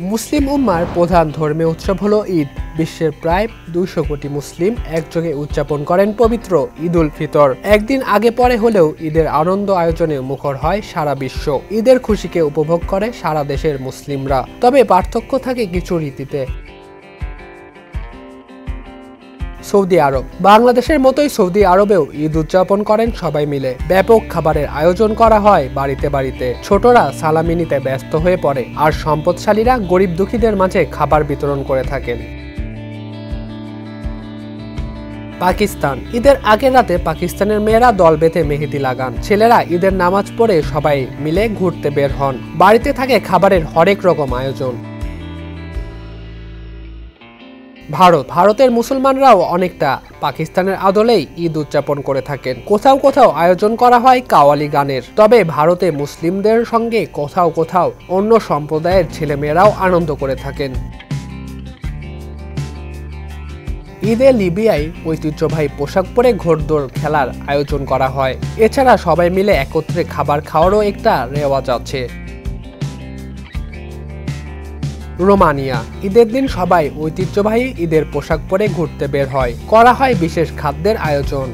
মুসলিম উম্মার প্রধান ধর্মীয় উৎসব হলো ঈদ। বিশ্বের প্রায় 200 কোটি মুসলিম একযোগে উদযাপন করেন পবিত্র ঈদ উল ফিতর। একদিন আগে পরে হলেও ঈদের আনন্দ আয়োজনে মুখর হয় সারা বিশ্ব। ঈদের খুশিকে উপভোগ করে সারা দেশের মুসলিমরা। তবে পার্থক্য থাকে কিছু রীতিতে। সৌদি আরব। বাংলাদেশের মতোই সৌদি আরবেও ঈদ উদযাপন করেন সবাই মিলে। ব্যাপক খাবারের আয়োজন করা হয় বাড়িতে বাড়িতে। ছোটরা সালামি নিতে ব্যস্ত হয়ে পড়ে, আর সম্পদশালীরা গরিব দুঃখীদের মাঝে খাবার বিতরণ করে থাকেন। পাকিস্তান। ঈদের আগের রাতে পাকিস্তানের মেয়েরা দল বেঁধে মেহেদি লাগান। ছেলেরা ঈদের নামাজ পড়ে সবাই মিলে ঘুরতে বের হন। বাড়িতে থাকে খাবারের হরেক রকম আয়োজন। ভারতের মুসলমানরাও অনেকটা পাকিস্তানের আদলেই ঈদ উদযাপন করে থাকেন। কোথাও কোথাও আয়োজন করা হয় কাওয়ালি গানের। তবে ভারতে মুসলিমদের সঙ্গে কোথাও কোথাও অন্য সম্প্রদায়ের ছেলেমেয়েরাও আনন্দ করে থাকেন। ঈদে লিবিয়ায় ঐতিহ্যবাহী পোশাক পরে ঘোড়দৌড় খেলার আয়োজন করা হয়। এছাড়া সবাই মিলে একত্রে খাবার খাওয়ারও একটা রেওয়াজ আছে। রোমানিয়া। ঈদের দিন সবাই ঐতিহ্যবাহী ঈদের পোশাক পরে ঘুরতে বের হয়। করা হয় বিশেষ খাদ্যের আয়োজন।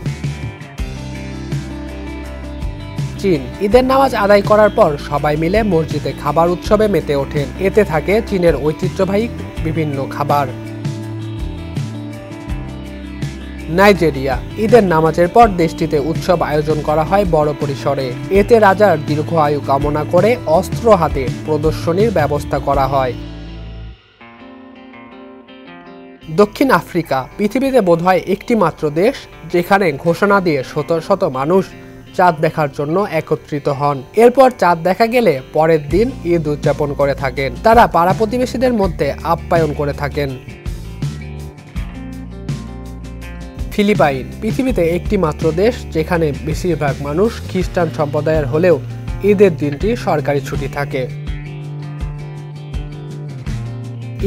চীন। ঈদের নামাজ আদায় করার পর সবাই মিলে মসজিদে খাবার উৎসবে মেতে ওঠেন। এতে থাকে চীনের ঐতিহ্যবাহী বিভিন্ন খাবার। নাইজেরিয়া। ঈদের নামাজের পর দেশটিতে উৎসব আয়োজন করা হয় বড় পরিসরে। এতে রাজার দীর্ঘ আয়ু কামনা করে অস্ত্র হাতে প্রদর্শনীর ব্যবস্থা করা হয়। দক্ষিণ আফ্রিকা। পৃথিবীতে বোধহয় একটি মাত্র দেশ যেখানে ঘোষণা দিয়ে শত শত মানুষ চাঁদ দেখার জন্য একত্রিত হন। এরপর চাঁদ দেখা গেলে পরের দিন ঈদ উদযাপন করে থাকেন। তারা পাড়া প্রতিবেশীদের মধ্যে আপ্যায়ন করে থাকেন। ফিলিপাইন। পৃথিবীতে একটি মাত্র দেশ যেখানে বেশিরভাগ মানুষ খ্রিস্টান সম্প্রদায়ের হলেও ঈদের দিনটি সরকারি ছুটি থাকে।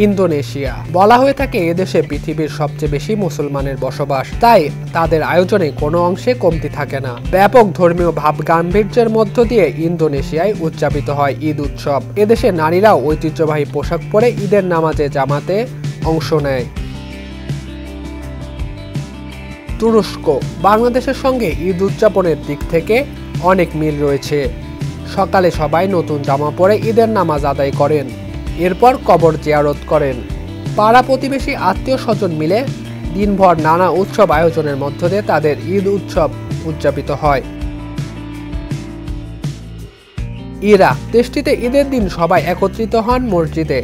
ইন্দোনেশিয়া। বলা হয়ে থাকে এদেশে পৃথিবীর সবচেয়ে বেশি মুসলমানের বসবাস, তাই তাদের আয়োজনে কোনো অংশে কমতি থাকে না। ব্যাপক ধর্মীয় ভাব গাম্ভীর্যের মধ্য দিয়ে ইন্দোনেশিয়ায় উদযাপিত হয় ঈদ উৎসব। এদেশে নারীরাও ঐতিহ্যবাহী পোশাক পরে ঈদের নামাজে জামাতে অংশ নেয়। তুরস্ক। বাংলাদেশের সঙ্গে ঈদ উদযাপনের দিক থেকে অনেক মিল রয়েছে। সকালে সবাই নতুন জামা পরে ঈদের নামাজ আদায় করেন। এরপর কবর জিয়ারত করেন। পাড়া প্রতিবেশী আত্মীয় স্বজন মিলে দিনভর নানা উৎসব আয়োজনের মধ্য দিয়ে তাদের ঈদ উৎসব উদযাপিত হয়। ইরাক। দেশটিতে ঈদের দিন সবাই একত্রিত হন মসজিদে।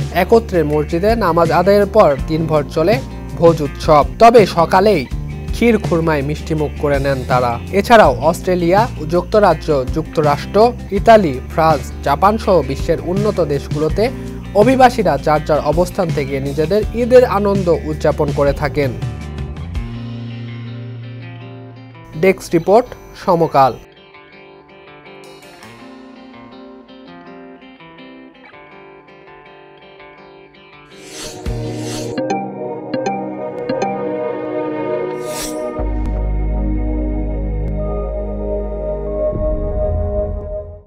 মসজিদে নামাজ আদায়ের পর দিনভর চলে ভোজ উৎসব। তবে সকালেই ক্ষীর খুরমায় মিষ্টিমুখ করে নেন তারা। এছাড়াও অস্ট্রেলিয়া, যুক্তরাজ্য, যুক্তরাষ্ট্র, ইতালি, ফ্রান্স, জাপান সহ বিশ্বের উন্নত দেশগুলোতে অভিবাসীরা যার যার অবস্থান থেকে নিজেদের ঈদের আনন্দ উদযাপন করে থাকেন। ডেস্ক রিপোর্ট, সমকাল।